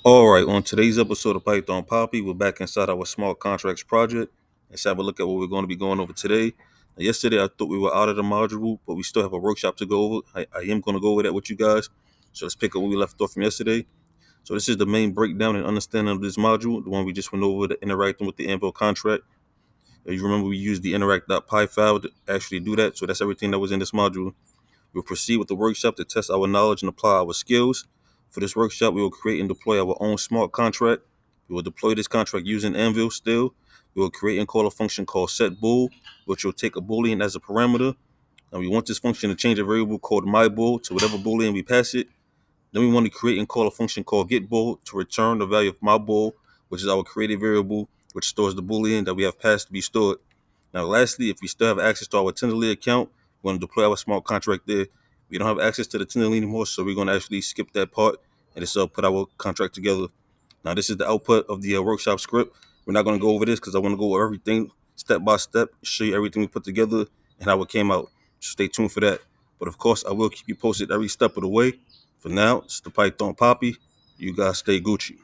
All right, on today's episode of Python Papi, we're back inside our smart contracts project. Let's have a look at what we're going to be going over today. Now, yesterday, I thought we were out of the module, but we still have a workshop to go over. I am going to go over that with you guys. So let's pick up where we left off from yesterday. So this is the main breakdown and understanding of this module, the one we just went over, the interacting with the Anvil contract. You remember we used the interact.py file to actually do that. So that's everything that was in this module. We'll proceed with the workshop to test our knowledge and apply our skills. For this workshop, we will create and deploy our own smart contract. We will deploy this contract using Anvil still. We will create and call a function called setBool, which will take a boolean as a parameter. And we want this function to change a variable called myBool to whatever boolean we pass it. Then we want to create and call a function called getBool to return the value of myBool, which is our created variable, which stores the boolean that we have passed to be stored. Now, lastly, if we still have access to our Tenderly account, we're going to deploy our smart contract there. We don't have access to the Tenderly anymore, so we're going to actually skip that part and just put our contract together. Now, this is the output of the workshop script. We're not going to go over this because I want to go over everything step by step, show you everything we put together and how it came out. So stay tuned for that. But of course, I will keep you posted every step of the way. For now, it's the Python Papi. You guys stay Gucci.